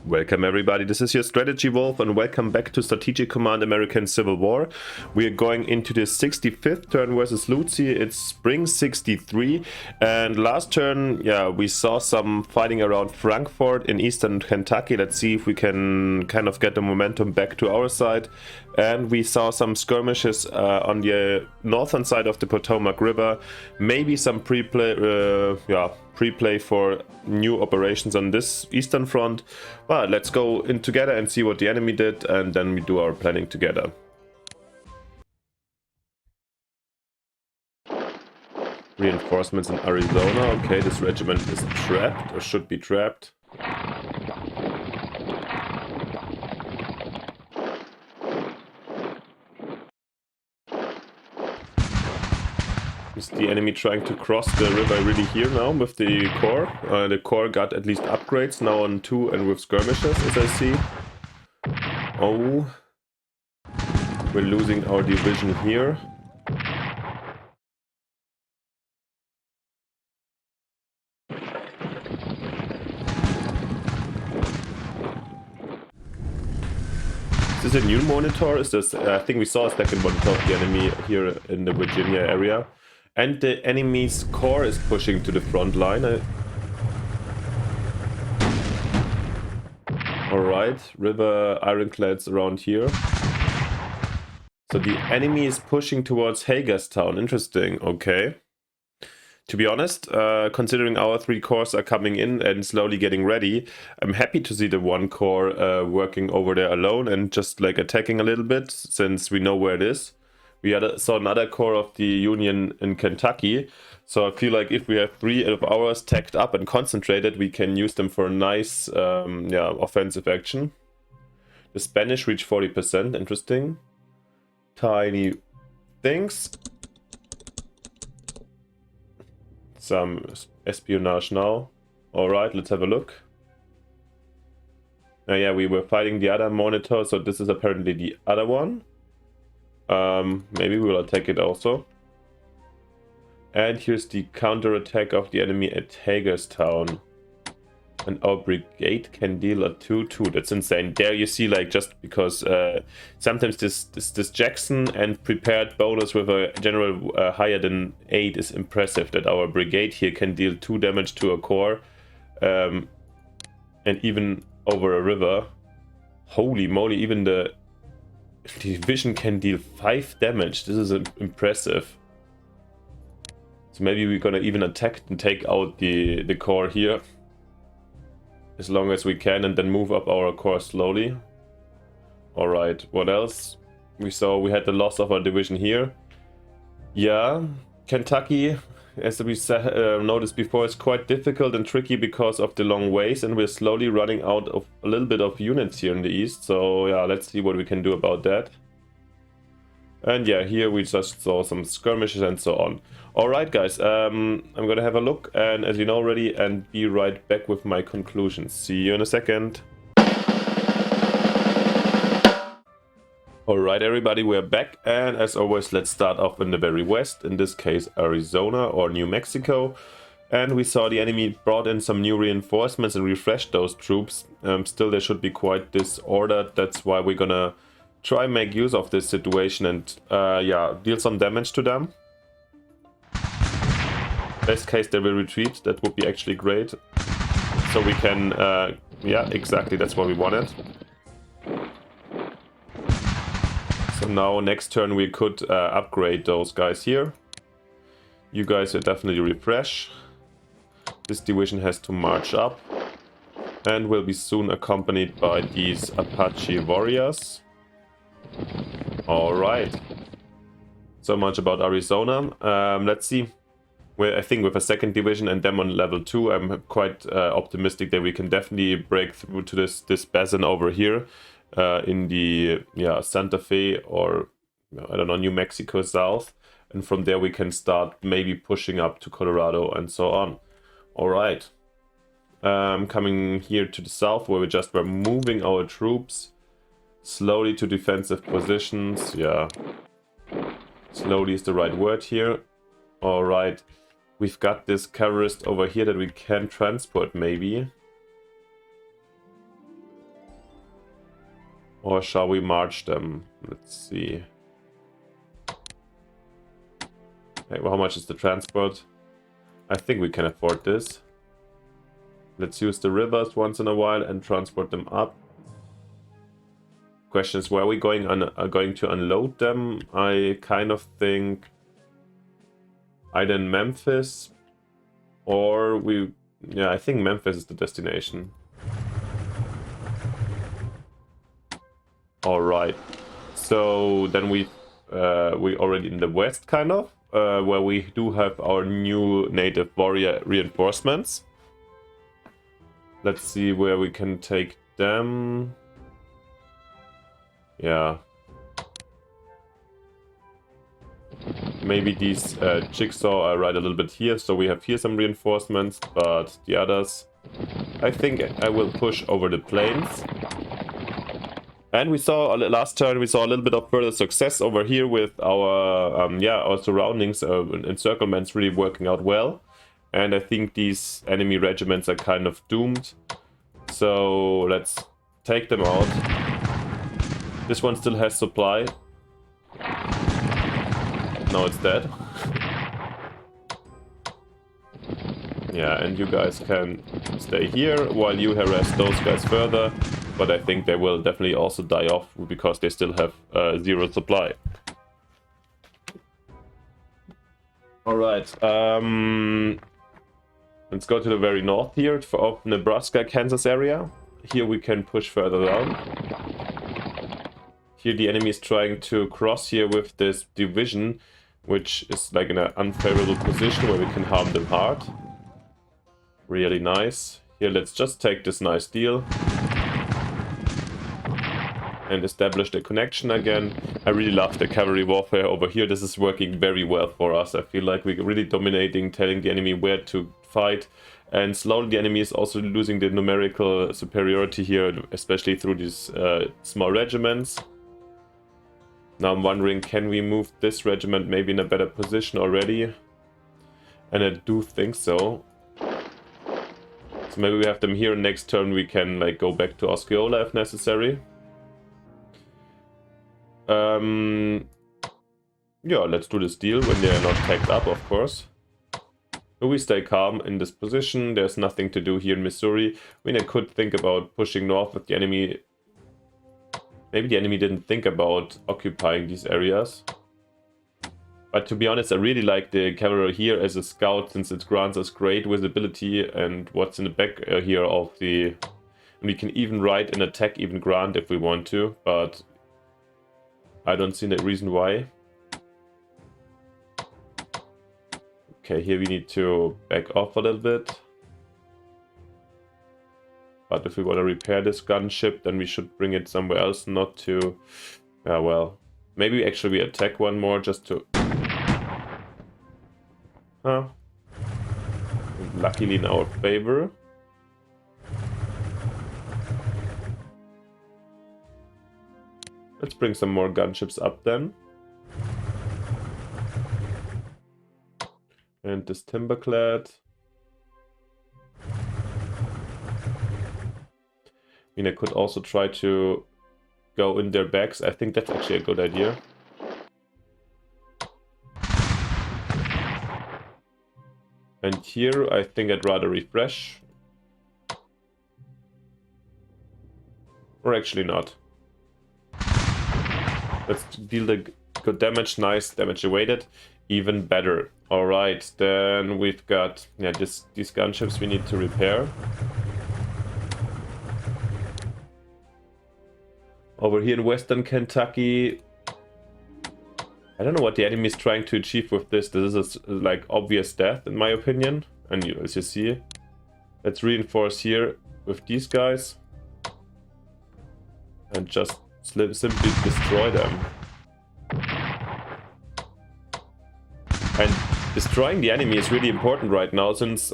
Welcome everybody, this is your Strategy Wolf and welcome back to Strategic Command American Civil War. We are going into the 65th turn versus Luzi. It's Spring 63 and last turn, yeah, we saw some fighting around Frankfort in eastern Kentucky. Let's see if we can kind of get the momentum back to our side. And we saw some skirmishes on the northern side of the Potomac River. Maybe some pre-play for new operations on this eastern front. But let's go in together and see what the enemy did, and then we do our planning together. Reinforcements in Arizona. Okay, this regiment is trapped, or should be trapped. Is the enemy trying to cross the river really here now with the core? The core got at least upgrades now on 2 and with skirmishes, as I see. Oh, we're losing our division here. Is this a new monitor? Is this? I think we saw a second monitor of the enemy here in the Virginia area. And the enemy's core is pushing to the front line. Alright, river ironclads around here. So the enemy is pushing towards Hagerstown. Interesting, okay. To be honest, considering our 3 cores are coming in and slowly getting ready, I'm happy to see the 1 core working over there alone and just like attacking a little bit, since we know where it is. We saw another core of the Union in Kentucky, so I feel like if we have 3 of ours tacked up and concentrated, we can use them for a nice offensive action. The Spanish reach 40%, interesting. Tiny things. Some espionage now. Alright, let's have a look. Now yeah, we were fighting the other monitor, so this is apparently the other one. Maybe we will attack it also. And here's the counter-attack of the enemy at Hagerstown. And our brigade can deal a 2-2. That's insane. There you see, like, just because sometimes this Jackson and prepared bonus with a general higher than 8 is impressive. That our brigade here can deal 2 damage to a core. And even over a river. Holy moly, even the division can deal 5 damage. This is impressive. So maybe we're gonna even attack and take out the core here. As long as we can, and then move up our core slowly. Alright, what else? We saw we had the loss of our division here. Yeah, Kentucky, as we noticed before, is quite difficult and tricky because of the long ways, and we're slowly running out of a little bit of units here in the east. So yeah, let's see what we can do about that. And yeah, here we just saw some skirmishes and so on. Alright guys, I'm gonna have a look, and as you know already, and be right back with my conclusions. See you in a second. Alright everybody, we're back, and as always, let's start off in the very west, in this case Arizona or New Mexico. And we saw the enemy brought in some new reinforcements and refreshed those troops. Still they should be quite disordered, that's why we're gonna try and make use of this situation and yeah, deal some damage to them. Best case they will retreat, that would be actually great. So we can, yeah, exactly, that's what we wanted. So now next turn we could upgrade those guys here. You guys will definitely refresh. This division has to march up and will be soon accompanied by these Apache warriors. Alright. So much about Arizona. Let's see. I think with a 2nd division and them on level 2, I'm quite optimistic that we can definitely break through to this basin over here in the Santa Fe or I don't know, New Mexico south, and from there we can start maybe pushing up to Colorado and so on. All right, coming here to the south where we just were moving our troops slowly to defensive positions. Yeah, slowly is the right word here. All right. We've got this cavalrist over here that we can transport, maybe. Or shall we march them? Let's see. Hey, well, how much is the transport? I think we can afford this. Let's use the rivers once in a while and transport them up. Question is, where are we going to unload them? I kind of think either in Memphis or we... Yeah, I think Memphis is the destination. Alright. So then we already in the west, kind of, where we do have our new native warrior reinforcements. Let's see where we can take them. Yeah. Maybe these jigsaw are right a little bit here, so we have here some reinforcements, but the others... I think I will push over the plains. And we saw, last turn, we saw a little bit of further success over here with our, our surroundings, encirclements really working out well. And I think these enemy regiments are kind of doomed. So let's take them out. This one still has supply. Now it's dead. Yeah, and you guys can stay here while you harass those guys further. But I think they will definitely also die off because they still have zero supply. Alright, let's go to the very north here of Nebraska, Kansas area. Here we can push further down. Here the enemy is trying to cross here with this division, which is like in an unfavorable position where we can harm them hard. Really nice. Here, let's just take this nice deal and establish the connection again. I really love the cavalry warfare over here. This is working very well for us. I feel like we're really dominating, telling the enemy where to fight. And slowly the enemy is also losing the numerical superiority here, especially through these small regiments. Now I'm wondering, can we move this regiment maybe in a better position already? And I do think so. So maybe we have them here, next turn we can like go back to Osceola if necessary. Yeah, let's do this deal when they are not tagged up, of course. We stay calm in this position. There's nothing to do here in Missouri. I mean, I could think about pushing north with the enemy. Maybe the enemy didn't think about occupying these areas. But to be honest, I really like the cavalry here as a scout, since it grants us great visibility and what's in the back here of the... And we can even ride an attack, even grant if we want to, but I don't see the reason why. Okay, here we need to back off a little bit. But if we want to repair this gunship, then we should bring it somewhere else, not to... well, maybe actually we attack one more just to... Luckily in our favor. Let's bring some more gunships up then. And this timberclad. I mean, I could also try to go in their backs. I think that's actually a good idea. And here, I think I'd rather refresh. Or actually not. Let's deal the good damage. Nice, damage awaited. Even better. Alright, then we've got these gunships we need to repair. Over here in western Kentucky, I don't know what the enemy is trying to achieve with this. This is like obvious death in my opinion. And as you see, let's reinforce here with these guys. And just simply destroy them. And destroying the enemy is really important right now, since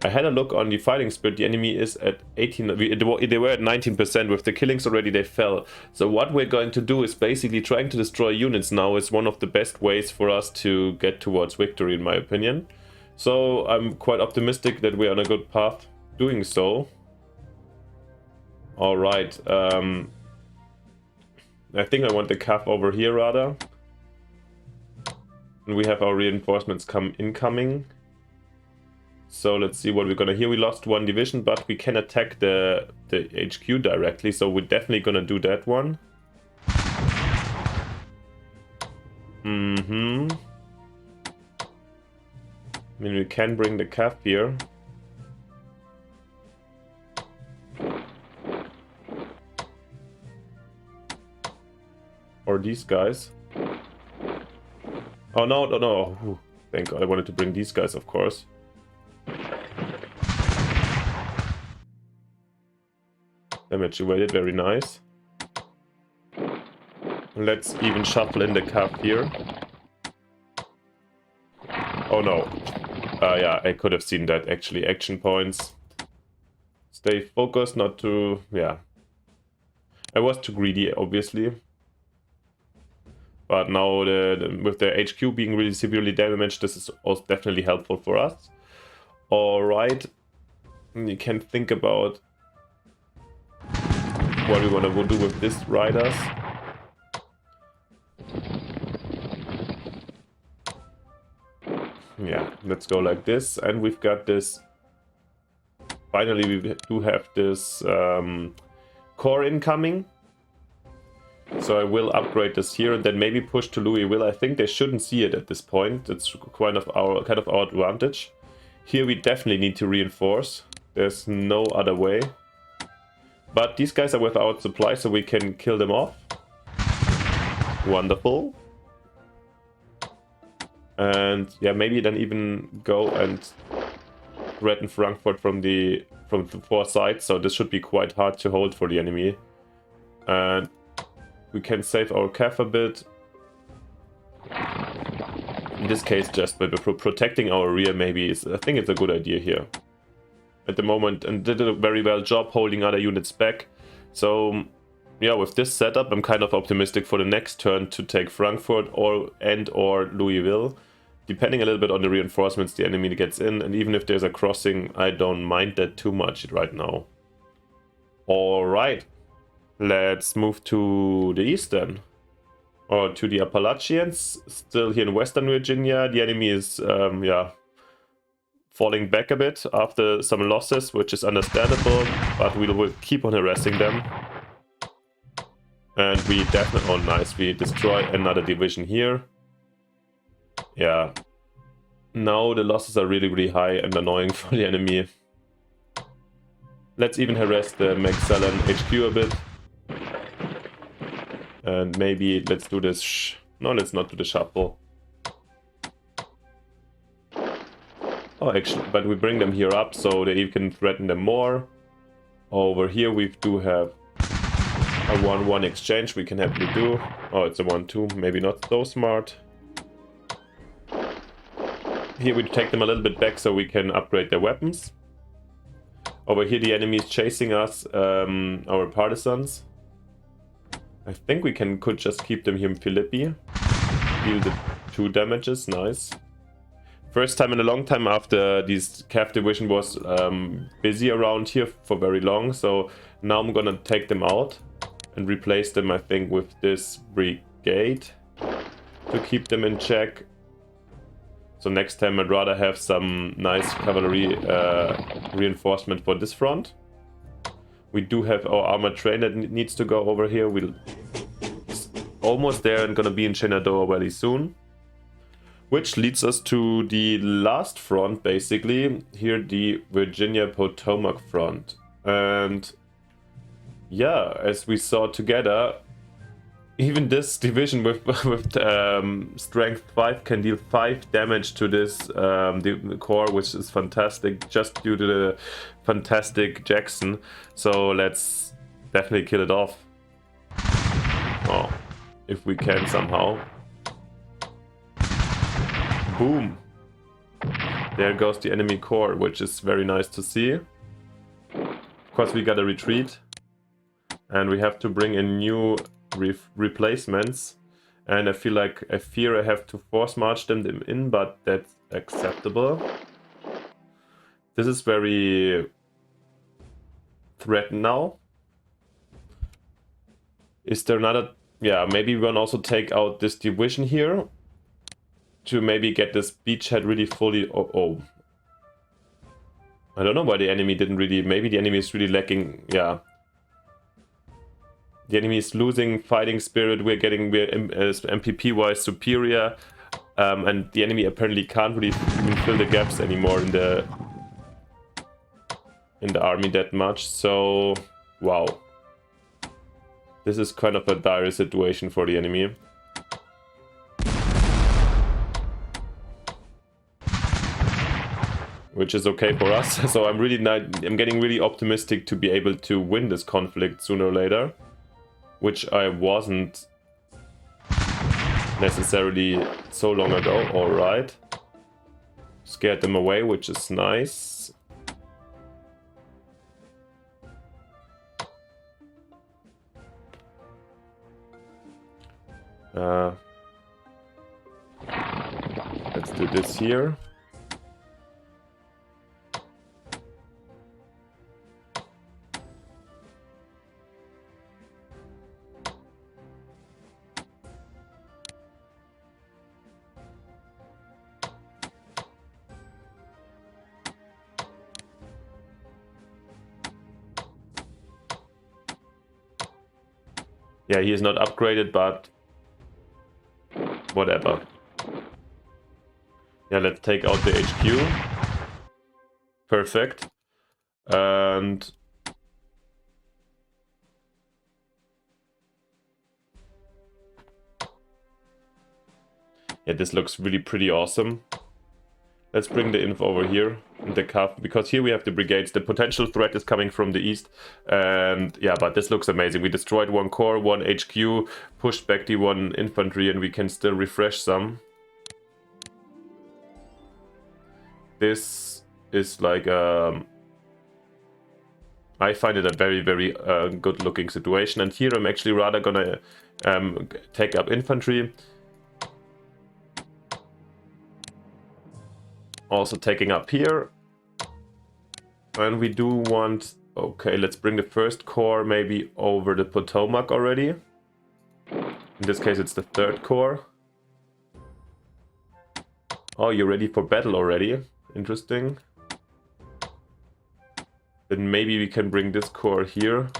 I had a look on the fighting spirit. The enemy is at 18, they were at 19%. With the killings already they fell. So what we're going to do is basically trying to destroy units now is one of the best ways for us to get towards victory, in my opinion. So I'm quite optimistic that we're on a good path doing so. Alright, I think I want the cav over here rather. And we have our reinforcements incoming. So let's see what we're gonna. Here we lost one division, but we can attack the HQ directly, so we're definitely gonna do that one. I mean, we can bring the cav here. Or these guys. Oh no, no, no. Ooh, thank God, I wanted to bring these guys, of course. Damage evaded, very nice. Let's even shuffle in the cav here. Oh no. Yeah, I could have seen that actually. Action points. Stay focused, not to... yeah. I was too greedy, obviously. But now, with the HQ being really severely damaged, this is also definitely helpful for us. Alright. You can think about what we want to do with these riders. Yeah, let's go like this. And we've got this... finally, we do have this core incoming. So I will upgrade this here and then maybe push to Louisville. I think they shouldn't see it at this point. It's kind of our advantage. Here we definitely need to reinforce. There's no other way. But these guys are without supply, so we can kill them off. Wonderful. And yeah, maybe then even go and threaten Frankfurt from the four sides. So this should be quite hard to hold for the enemy. And we can save our cav a bit. In this case, just by protecting our rear, maybe I think it's a good idea here. At the moment, and did a very well job holding other units back. So yeah, with this setup, I'm kind of optimistic for the next turn to take Frankfurt or Louisville, depending a little bit on the reinforcements the enemy gets in. And even if there's a crossing, I don't mind that too much right now. All right. Let's move to the east then, or to the Appalachians, still here in Western Virginia. The enemy is, yeah, falling back a bit after some losses, which is understandable, but we will keep on harassing them. And we definitely, oh nice, we destroy another division here. Yeah, now the losses are really, really high and annoying for the enemy. Let's even harass the McSallen HQ a bit. And maybe let's do this. No, let's not do the shuffle. Oh, actually, but we bring them here up so they can threaten them more. Over here we do have a 1-1 exchange we can happily do. Oh, it's a 1-2, maybe not so smart. Here we take them a little bit back so we can upgrade their weapons. Over here the enemy is chasing us, our partisans. I think we could just keep them here in Philippi. Deal the 2 damages, nice. First time in a long time after this cav division was busy around here for very long. So now I'm gonna take them out and replace them, I think, with this brigade to keep them in check. So next time I'd rather have some nice cavalry reinforcement for this front. We do have our armored train that needs to go over here. We're almost there and gonna be in Shenandoah very soon. Which leads us to the last front, basically. Here, the Virginia Potomac front. And yeah, as we saw together, even this division with strength 5 can deal 5 damage to this the core, which is fantastic, just due to the fantastic Jackson. So let's definitely kill it off. Oh, if we can somehow. Boom. There goes the enemy core, which is very nice to see. Of course, we gotta retreat. And we have to bring in new replacements. And I fear I have to force march them in, but that's acceptable. This is very threatened now. Is there another yeah, maybe we want to also take out this division here to maybe get this beachhead really fully. Oh, I don't know why the enemy didn't really. Maybe the enemy is really lacking. Yeah, the enemy is losing fighting spirit. We're MPP wise superior, and the enemy apparently can't really fill the gaps anymore in the army that much. So, wow, this is kind of a dire situation for the enemy. Which is okay for us. So I'm getting really optimistic to be able to win this conflict sooner or later, which I wasn't necessarily so long ago. All right, scared them away, which is nice. Let's do this here. Yeah, he is not upgraded, but whatever. Yeah, let's take out the HQ. Perfect. And yeah, this looks really pretty awesome. Let's bring the inf over here in the CAF, because here we have the brigades. The potential threat is coming from the east. And yeah, but this looks amazing. We destroyed one corps, one HQ, pushed back the one infantry, and we can still refresh some. This is like I find it a very, very good looking situation. And here I'm actually rather gonna take up infantry. Also taking up here. And we do want... Okay, let's bring the first corps maybe over the Potomac already. In this case, it's the third corps. Oh, you're ready for battle already. Interesting. Then maybe we can bring this corps here.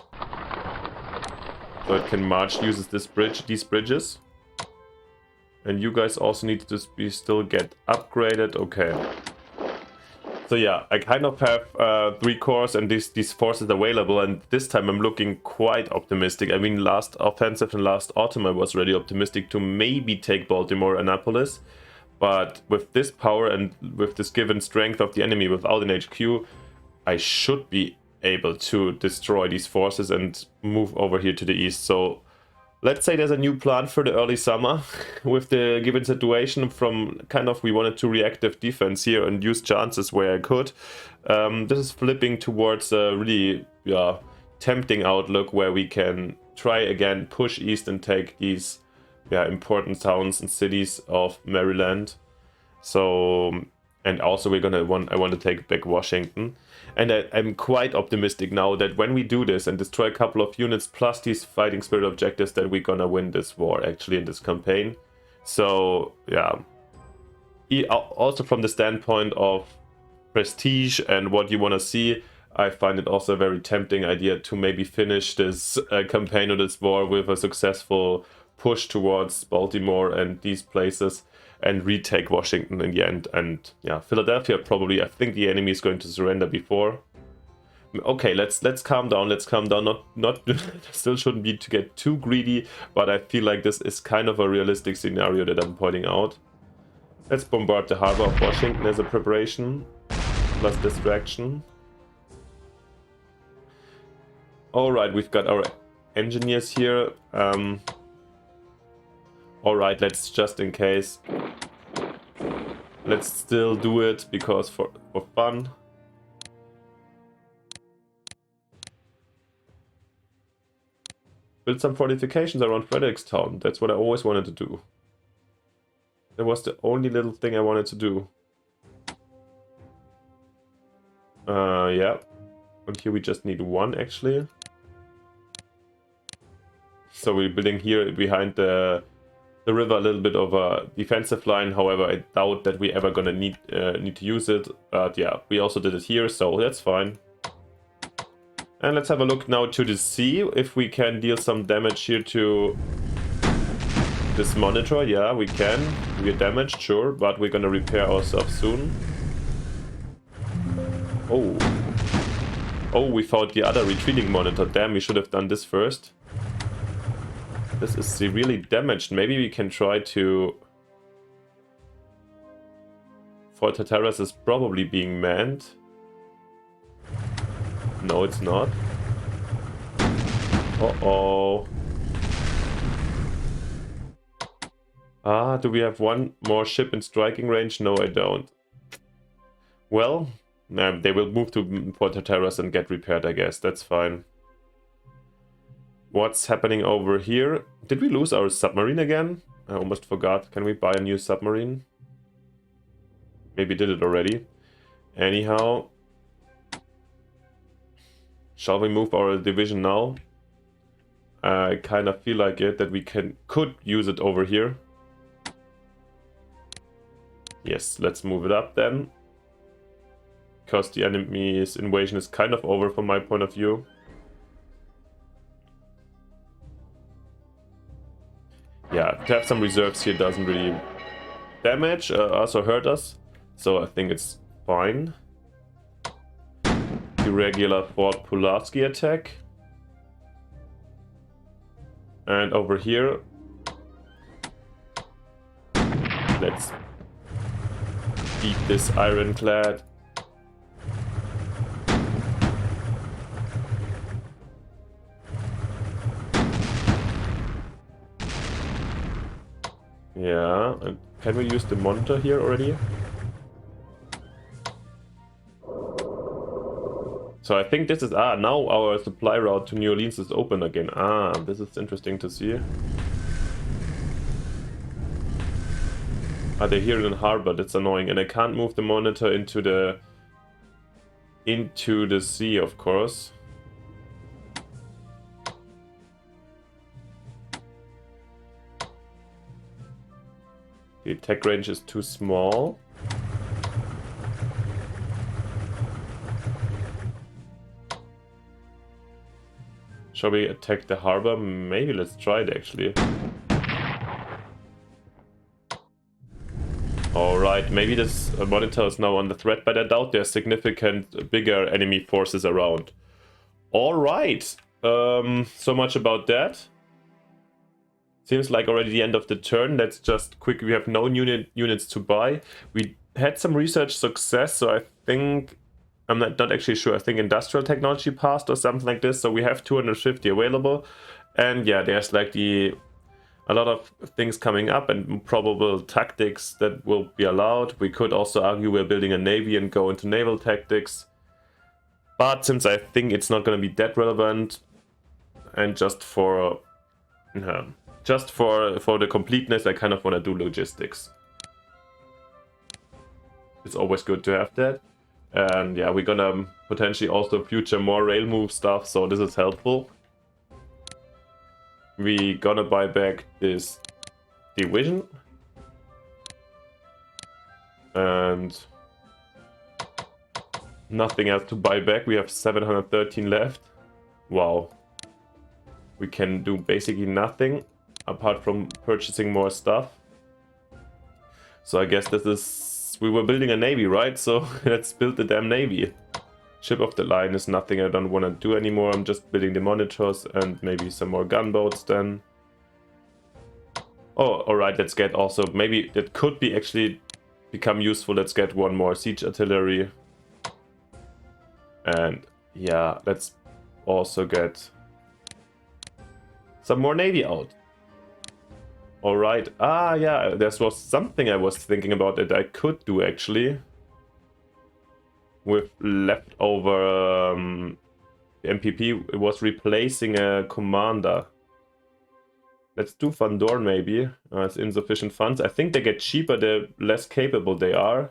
So it can march, uses this bridge, these bridges. And you guys also need to still get upgraded. Okay. So yeah, I kind of have 3 corps and these forces available, and this time I'm looking quite optimistic. I mean, last offensive and last autumn I was really optimistic to maybe take Baltimore, Annapolis. But with this power and with this given strength of the enemy without an HQ, I should be able to destroy these forces and move over here to the east. So let's say there's a new plan for the early summer with the given situation. From kind of, we wanted to reactive defense here and use chances where I could. This is flipping towards a really tempting outlook where we can try again, push east and take these important towns and cities of Maryland. So, and also I want to take back Washington. And I'm quite optimistic now that when we do this and destroy a couple of units plus these fighting spirit objectives, that we're gonna win this war actually in this campaign. So yeah, also from the standpoint of prestige and what you want to see, I find it also a very tempting idea to maybe finish this campaign or this war with a successful push towards Baltimore and these places and retake Washington in the end. And yeah, Philadelphia probably, I think the enemy is going to surrender before. Okay, let's calm down. Let's calm down. Not still shouldn't be to get too greedy, but I feel like this is kind of a realistic scenario that I'm pointing out. Let's bombard the harbor of Washington as a preparation, plus distraction. All right, we've got our engineers here. All right, let's just in case. Let's still do it because for fun. Build some fortifications around Frederickstown. That's what I always wanted to do. That was the only little thing I wanted to do. Yeah. And here we just need 1 actually. So we're building here behind the river a little bit of a defensive line. However, I doubt that we ever gonna need to use it. But yeah, we also did it here, so that's fine. And let's have a look now to the sea, if we can deal some damage here to this monitor. Yeah, we can. We're damaged, sure, but we're gonna repair ourselves soon. Oh. Oh, we found the other retreating monitor. Damn, we should have done this first. This is severely damaged. Maybe we can try to... Fort Hatteras is probably being manned. No, it's not. Uh-oh. Ah, do we have one more ship in striking range? No, I don't. Well, they will move to Fort Hatteras and get repaired, I guess. That's fine. What's happening over here? Did we lose our submarine again? I almost forgot. Can we buy a new submarine? Maybe did it already. Anyhow. Shall we move our division now? I kind of feel like it, that we could use it over here. Yes, let's move it up then. Because the enemy's invasion is kind of over from my point of view. Yeah, to have some reserves here doesn't really damage us or hurt us. So I think it's fine. Irregular Fort Pulaski attack. And over here, let's beat this ironclad. Yeah, and can we use the monitor here already? So I think this is, now our supply route to New Orleans is open again. This is interesting to see. They're here in the harbor, that's annoying. And I can't move the monitor into the sea, of course. The attack range is too small. Shall we attack the harbor? Maybe, let's try it actually. Alright, maybe this monitor is now under threat, but I doubt there's significant bigger enemy forces around. Alright, so much about that. Seems like already the end of the turn. Let's just quickly, we have no units to buy. We had some research success, so I think... I'm not actually sure. I think industrial technology passed or something like this. So we have 250 available. And yeah, there's like a lot of things coming up and probable tactics that will be allowed. We could also argue we're building a navy and go into naval tactics. But since I think it's not going to be that relevant, and just for the completeness, I kind of want to do logistics. It's always good to have that. And yeah, we're gonna potentially also future more rail move stuff, so this is helpful. We gonna buy back this division. And nothing else to buy back. We have 713 left. Wow. We can do basically nothing apart from purchasing more stuff. So I guess this is... We were building a navy, right? So let's build the damn navy. Ship of the line is nothing I don't want to do anymore. I'm just building the monitors and maybe some more gunboats then. Oh, alright, let's get also... Maybe that could be actually become useful. Let's get one more siege artillery. And yeah, let's also get some more navy out. Alright, yeah, there was something I was thinking about that I could do actually. With leftover MPP, it was replacing a commander. Let's do Van Dorn maybe. It's insufficient funds. I think they get cheaper the less capable they are.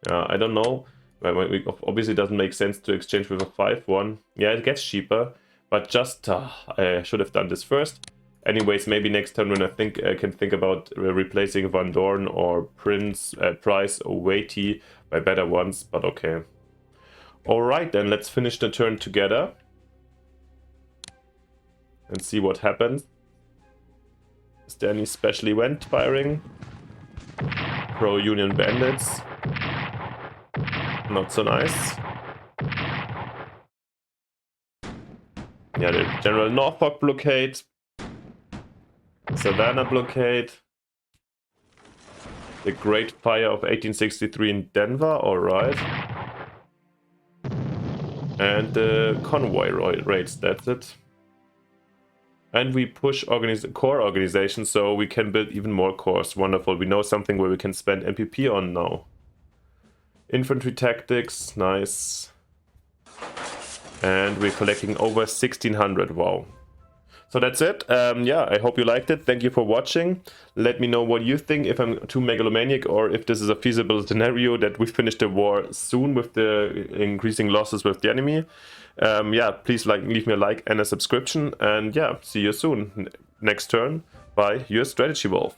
I don't know. Obviously it doesn't make sense to exchange with a 5-1. Yeah, it gets cheaper. But just, I should have done this first. Anyways, maybe next turn when I can think about replacing Van Dorn or Price or Weighty by better ones, but okay. Alright, then let's finish the turn together and see what happens. Is there any special event firing? Pro-Union Bandits. Not so nice. Yeah, the General Norfolk blockade. Savannah blockade. The Great Fire of 1863 in Denver, alright. And the convoy raids, that's it. And we push core organization, so we can build even more cores. Wonderful, we know something where we can spend MPP on now. Infantry tactics, nice. And we're collecting over 1600, wow. So that's it. Yeah, I hope you liked it. Thank you for watching. Let me know what you think, if I'm too megalomaniac or if this is a feasible scenario that we finish the war soon with the increasing losses with the enemy. Yeah, please leave me a like and a subscription. And yeah, see you soon. Next turn by your Strategy Wolf.